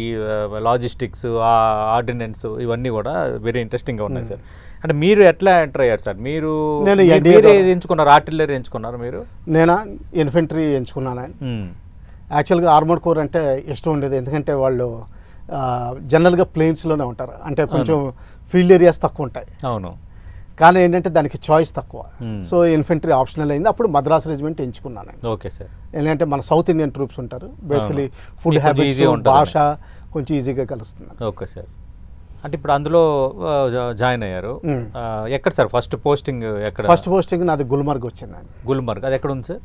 ఈ logistics, ordinance ఇవన్నీ కూడా వెరీ ఇంట్రెస్టింగ్గా ఉన్నాయి సార్. అంటే మీరు ఎట్లా ఎంటర్ అయ్యారు సార్? మీరు ఏది ఎంచుకున్నారు? ఆర్టిల్లరీ ఎంచుకున్నారు మీరు? నేనా ఇన్ఫెంట్రీ ఎంచుకున్నాను. యాక్చువల్గా ఆర్మర్డ్ కోర్ అంటే ఇష్టం ఉండేది, ఎందుకంటే వాళ్ళు జనరల్గా ప్లేన్స్లోనే ఉంటారు, అంటే కొంచెం ఫీల్డ్ ఏరియాస్ తక్కువ ఉంటాయి. అవును. కానీ ఏంటంటే దానికి చాయిస్ తక్కువ. సో ఇన్ఫెంట్రీ ఆప్షనల్ అయింది. అప్పుడు మద్రాస్ రెజిమెంట్ ఎంచుకున్నాను. Okay sir. ఎందుకంటే మన సౌత్ ఇండియన్ ట్రూప్స్ ఉంటారు, బేసికలీ ఫుడ్ హ్యాబిట్స్, భాష కొంచెం ఈజీగా కలుస్తుంది. Okay sir. అంటే ఇప్పుడు అందులో జాయిన్ అయ్యారు. ఎక్కడ సార్ ఫస్ట్ పోస్టింగ్? ఎక్కడ ఫస్ట్ పోస్టింగ్ నాది గుల్మర్గ్ వచ్చిందండి. గుల్మర్గ్ అది ఎక్కడ ఉంది సార్?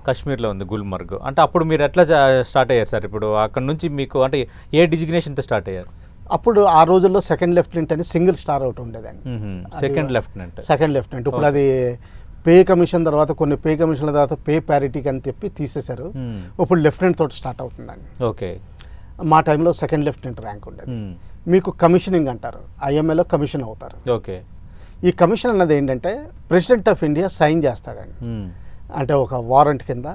కాశ్మీర్లో ఉంది గుల్మర్గ్. అంటే అప్పుడు మీరు ఎట్లా స్టార్ట్ అయ్యారు సార్? ఇప్పుడు అక్కడ నుంచి మీకు అంటే ఏ డిజిగ్నేషన్తో స్టార్ట్ అయ్యారు? అప్పుడు ఆ రోజుల్లో సెకండ్ లెఫ్టినెంట్ అని సింగిల్ స్టార్ అవుట్ ఉండేదండి. Second lieutenant. ఇప్పుడు అది పే కమిషన్ తర్వాత కొన్ని పే కమిషన్ల తర్వాత పే ప్యారిటీకి అని చెప్పి తీసేశారు. ఇప్పుడు లెఫ్టినెంట్ తోటి స్టార్ట్ అవుతుందండి. ఓకే. మా టైంలో సెకండ్ లెఫ్టినెంట్ ర్యాంక్ ఉండేది. మీకు కమిషనింగ్ అంటారు, ఐఎంఏలో కమిషన్ అవుతారు. ఓకే. ఈ కమిషన్ అన్నది ఏంటంటే ప్రెసిడెంట్ ఆఫ్ ఇండియా సైన్ చేస్తాడండి, అంటే ఒక వారెంట్ కింద.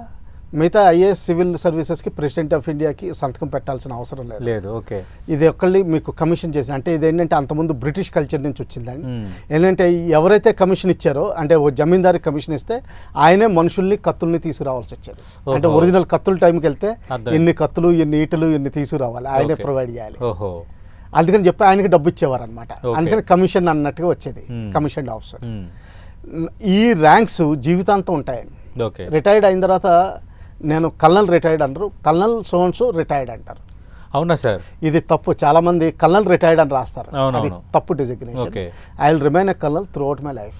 మిగతా ఐఏఎస్ సివిల్ సర్వీసెస్కి ప్రెసిడెంట్ ఆఫ్ ఇండియాకి సంతకం పెట్టాల్సిన అవసరం లేదు. ఓకే. ఇది ఒక్కళ్ళి మీకు కమిషన్ చేసిన, అంటే ఇది ఏంటంటే అంతకుముందు బ్రిటిష్ కల్చర్ నుంచి వచ్చిందండి. ఏంటంటే ఎవరైతే కమిషన్ ఇచ్చారో, అంటే ఓ జమీందారి కమిషన్ ఇస్తే ఆయనే మనుషుల్ని కత్తుల్ని తీసుకురావాల్సి వచ్చేది. అంటే ఒరిజినల్ కత్తుల టైంకి వెళ్తే ఎన్ని కత్తులు, ఎన్ని ఈటలు, ఎన్ని తీసుకురావాలి, ఆయనే ప్రొవైడ్ చేయాలి. అందుకని చెప్పి ఆయనకి డబ్బు ఇచ్చేవారు అనమాట. అందుకని కమిషన్ అన్నట్టుగా వచ్చేది, కమిషన్ ఆఫీసర్. ఈ ర్యాంక్స్ జీవితాంతం ఉంటాయండి. రిటైర్డ్ అయిన తర్వాత నేను కల్నల్ రిటైర్డ్ అంటారు, కల్నల్ సోన్స్ రిటైర్డ్ అంటారు. అవునా సార్? ఇది తప్పు. చాలా మంది కల్నల్ రిటైర్డ్ అని రాస్తారు, అది తప్పు designation. I will remain a colonel through out my life.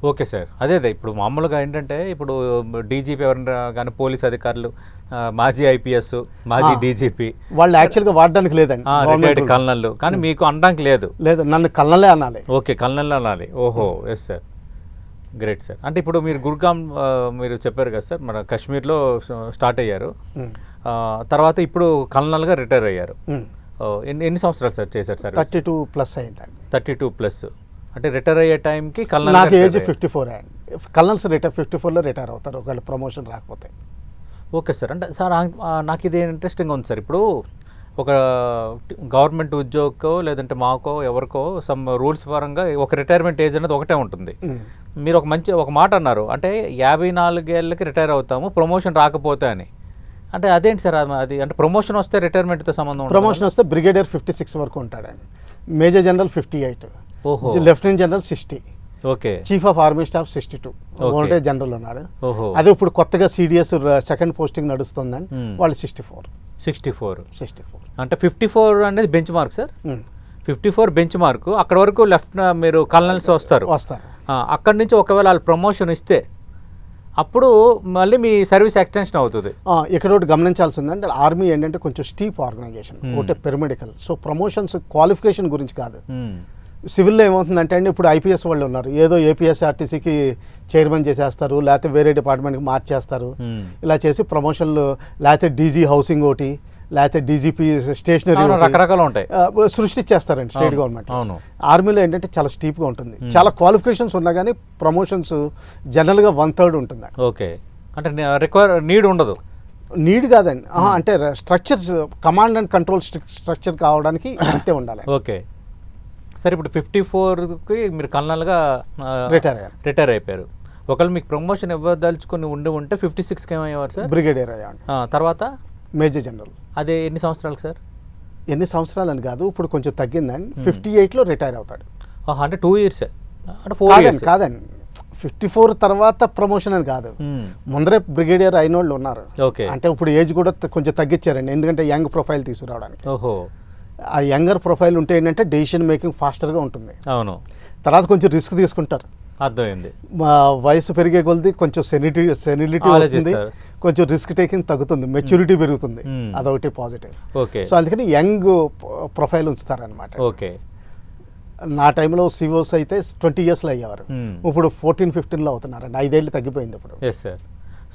Okay sir. అదే ఇప్పుడు మామూలుగా ఏంటంటే ఇప్పుడు డీజీపీ ఎవరైనా కానీ పోలీస్ అధికారులు, మాజీ ఐపీఎస్, మాజీ డీజీపీ వాళ్ళు యాక్చువల్గా వాడడానికి లేదండి రిటైర్డ్ కల్నల్, కానీ మీకు అనడానికి లేదు. నన్ను కల్నలే అనాలి. ఓకే, కల్నల్ అనాలి. ఓహో, ఎస్ సార్, గ్రేట్ సార్. అంటే ఇప్పుడు మీరు గుర్గామ్ మీరు చెప్పారు కదా సార్, మన కాశ్మీర్లో స్టార్ట్ అయ్యారు, తర్వాత ఇప్పుడు కల్నల్గా రిటైర్ అయ్యారు. ఎన్ని సంవత్సరాలు సార్ చేశారు సార్? 32+ అయిందండి. 32+. అంటే రిటైర్ అయ్యే టైంకి కల్నల్ నాకు ఏజ్ 54 అండి. కల్నల్స్ 54లో రిటైర్ అవుతారు ఒకవేళ ప్రమోషన్ రాకపోతే. Okay sir. అంటే సార్ నాకు ఇది ఇంట్రెస్టింగ్ ఉంది సార్. ఇప్పుడు ఒక గవర్నమెంట్ ఉద్యోగకో లేదంటే మాకో ఎవరికో సమ్ రూల్స్ పరంగా ఒక రిటైర్మెంట్ ఏజ్ అనేది ఒకటే ఉంటుంది. మీరు ఒక మాట అన్నారు, అంటే 54 ఏళ్ళకి రిటైర్ అవుతాము ప్రమోషన్ రాకపోతే అని. అంటే అదేంటి సార్ అది? అంటే ప్రమోషన్ వస్తే రిటైర్మెంట్తో సంబంధం? ప్రమోషన్ వస్తే బ్రిగేడియర్ 56 వరకు ఉంటాడండి, major general 58, lieutenant general 60, okay, chief of army staff 62, voltage general ఉన్నాడు. అదే ఇప్పుడు కొత్తగా సిడిఎస్ సెకండ్ పోస్టింగ్ నడుస్తుందండి, వాళ్ళు 64. అంటే 54 అనేది bench mark sir. 54 bench mark. అక్కడ వరకు మీరు కల్నల్స్ వస్తారు. అక్కడి నుంచి ఒకవేళ వాళ్ళు ప్రమోషన్ ఇస్తే అప్పుడు మళ్ళీ మీ సర్వీస్ ఎక్స్టెన్షన్ అవుతుంది. ఇక్కడ ఒకటి గమనించాల్సింది అంటే ఆర్మీ ఏంటంటే కొంచెం స్టీప్ ఆర్గనైజేషన్, ఒకటే పెరామెడికల్. సో ప్రమోషన్స్ క్వాలిఫికేషన్ గురించి కాదు. సివిల్లో ఏమవుతుందంటే అండి, ఇప్పుడు ఐపీఎస్ వాళ్ళు ఉన్నారు, ఏదో ఏపీఎస్ఆర్టీసీకి చైర్మన్ చేసేస్తారు, లేకపోతే వేరే డిపార్ట్మెంట్కి మార్చేస్తారు. ఇలా చేసి ప్రమోషన్లు, లేకపోతే డీజీ హౌసింగ్ ఒకటి, లేకపోతే డీజీపీ స్టేషనరీ, రకరకాలు ఉంటాయి, సృష్టించేస్తారండి స్టేట్ గవర్నమెంట్. ఆర్మీలో ఏంటంటే చాలా స్టీప్గా ఉంటుంది, చాలా క్వాలిఫికేషన్స్ ఉన్నా కానీ ప్రమోషన్స్ జనరల్గా 1/3 ఉంటుంది. ఓకే. అంటే నీడ్ ఉండదు. నీడ్ కాదండి, అంటే structures, command and control structure కావడానికి అంతే ఉండాలి. Okay sir. ఇప్పుడు 54కి మీరు కల్నల్గా రిటైర్ అయిపోయారు. ఒకవేళ మీకు ప్రమోషన్ ఇవ్వదలుచుకుని ఉంటే 56కి ఏమయ్యేవారు సార్? బ్రిగేడియర్ అయ్యాడు. తర్వాత మేజర్ జనరల్. అదే ఎన్ని సంవత్సరాలు సార్? ఎన్ని సంవత్సరాలు అని కాదు, ఇప్పుడు కొంచెం తగ్గిందండి, 58లో రిటైర్ అవుతాడు. అంటే 2 years, అంటే 4 years కాదండి. 54 తర్వాత ప్రమోషన్ అని కాదు, ముందరే బ్రిగేడియర్ అయిన వాళ్ళు ఉన్నారు. అంటే ఇప్పుడు ఏజ్ కూడా కొంచెం తగ్గించారండి, ఎందుకంటే యంగ్ ప్రొఫైల్ తీసుకురావడానికి. ఆ యంగర్ ప్రొఫైల్ ఉంటే ఏంటంటే డెసిషన్ మేకింగ్ ఫాస్టర్గా ఉంటుంది. అవును. తర్వాత కొంచెం రిస్క్ తీసుకుంటారు. అర్థమైంది. వయసు పెరిగే కొలది కొంచెం సెనిలిటీ వస్తుంది, కొంచెం రిస్క్ టేకింగ్ తగ్గుతుంది, మెచ్యూరిటీ పెరుగుతుంది, అదొకటి పాజిటివ్. ఓకే. సో అందుకని యంగ్ ప్రొఫైల్ ఉంచుతారనమాట. ఓకే. నా టైంలో సిఓస్ అయితే 20 yearsలో అయ్యేవారు, ఇప్పుడు 14-15లో అవుతున్నారండి, 5 ఏళ్ళు తగ్గిపోయింది ఇప్పుడు. Yes sir.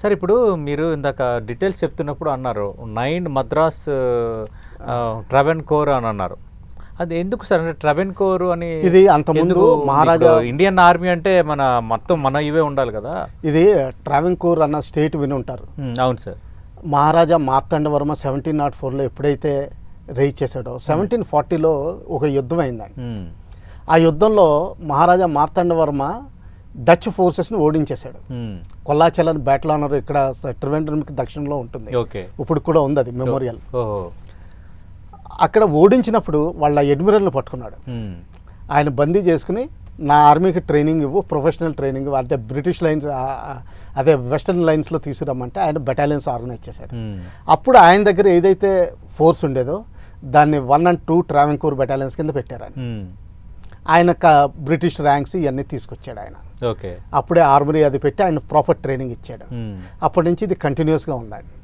సార్ ఇప్పుడు మీరు ఇందాక డీటెయిల్స్ చెప్తున్నప్పుడు అన్నారు 9 మద్రాస్ ట్రావెన్కోర్ అని అన్నారు. అది ఎందుకు సార్? అంటే ట్రావెన్కోర్ అని ఇది అంతకుముందు మహారాజా ఇండియన్ ఆర్మీ అంటే మన ఇవే ఉండాలి కదా. ఇది ట్రావెన్కోర్ అన్న స్టేట్ విని ఉంటారు. అవును సార్. మహారాజా మార్తాండవర్మ 1704లో ఎప్పుడైతే రేజ్ చేశాడో 1740లో ఒక యుద్ధం అయిందండి. మ్మ్. ఆ యుద్ధంలో మహారాజా మార్తాండవర్మ డచ్ ఫోర్సెస్ని ఓడించేశాడు. మ్మ్. కొల్లాచలం బ్యాటిల్ ఆనర్ ఇక్కడ ట్రివెండ్రమ్కి దక్షిణంలో ఉంటుంది, ఓకే. ఇప్పుడు కూడా ఉంది అది మెమోరియల్. ఓహో. అక్కడ ఓడించినప్పుడు వాళ్ళ అడ్మిరల్ని పట్టుకున్నాడు. మ్మ్. ఆయన బందీ చేసుకుని నా ఆర్మీకి ట్రైనింగ్ ఇవ్వు, ప్రొఫెషనల్ ట్రైనింగ్ ఇవ్వు, అంటే బ్రిటిష్ లైన్స్ అదే వెస్టర్న్ లైన్స్లో తీసుకురమ్మంటే ఆయన బెటాలియన్స్ ఆర్గనైజ్ చేశాడు. మ్మ్. అప్పుడు ఆయన దగ్గర ఏదైతే ఫోర్స్ ఉండేదో దాన్ని 1 and 2 ట్రావెంకోర్ బెటాలియన్స్ కింద పెట్టారు ఆయన. మ్మ్. ఆయన బ్రిటిష్ ర్యాంక్స్ ఇవన్నీ తీసుకొచ్చాడు ఆయన. ఓకే. అప్పుడే ఆర్మరీ అది పెట్టి ఆయన ప్రాపర్ ట్రైనింగ్ ఇచ్చాడు. మ్మ్. అప్పటి నుంచి ఇది కంటిన్యూస్గా ఉందండి.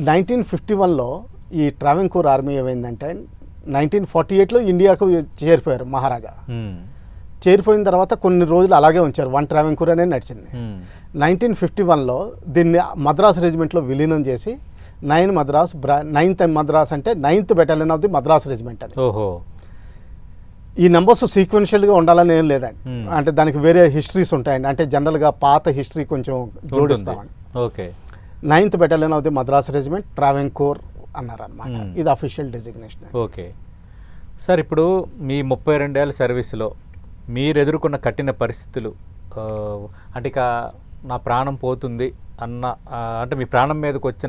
1951లో ఈ ట్రావెంకోర్ ఆర్మీ ఏమైందంటే 1948లో ఇండియాకు చేరిపోయారు మహారాజా. మ్మ్. చేరిపోయిన తర్వాత కొన్ని రోజులు అలాగే ఉంచారు, 1 ట్రావెంకోర్ అనేది నడిచింది. మ్మ్. 1951లో దీన్ని మద్రాస్ రెజిమెంట్లో విలీనం చేసి 9th మద్రాస్ అంటే 9th battalion of the Madras regiment అది. ఓహో. ఈ నెంబర్స్ సీక్వెన్షియల్గా ఉండాలని ఏం లేదండి. Hmm. అంటే దానికి వేరే హిస్టరీస్ ఉంటాయండి. అంటే జనరల్గా పాత హిస్టరీ కొంచెం జోడిస్తామండి. Okay. 9th battalion of the Madras regiment Travancore అన్నారనమాట. Hmm. ఇది అఫీషియల్ డెసిగ్నేషన్. ఓకే సార్, ఇప్పుడు మీ 32 ఏళ్ళ సర్వీస్లో మీరు ఎదుర్కొన్న కఠిన పరిస్థితులు, అంటే ఇక నా ప్రాణం పోతుంది అన్న, అంటే మీ ప్రాణం మీదకి వచ్చిన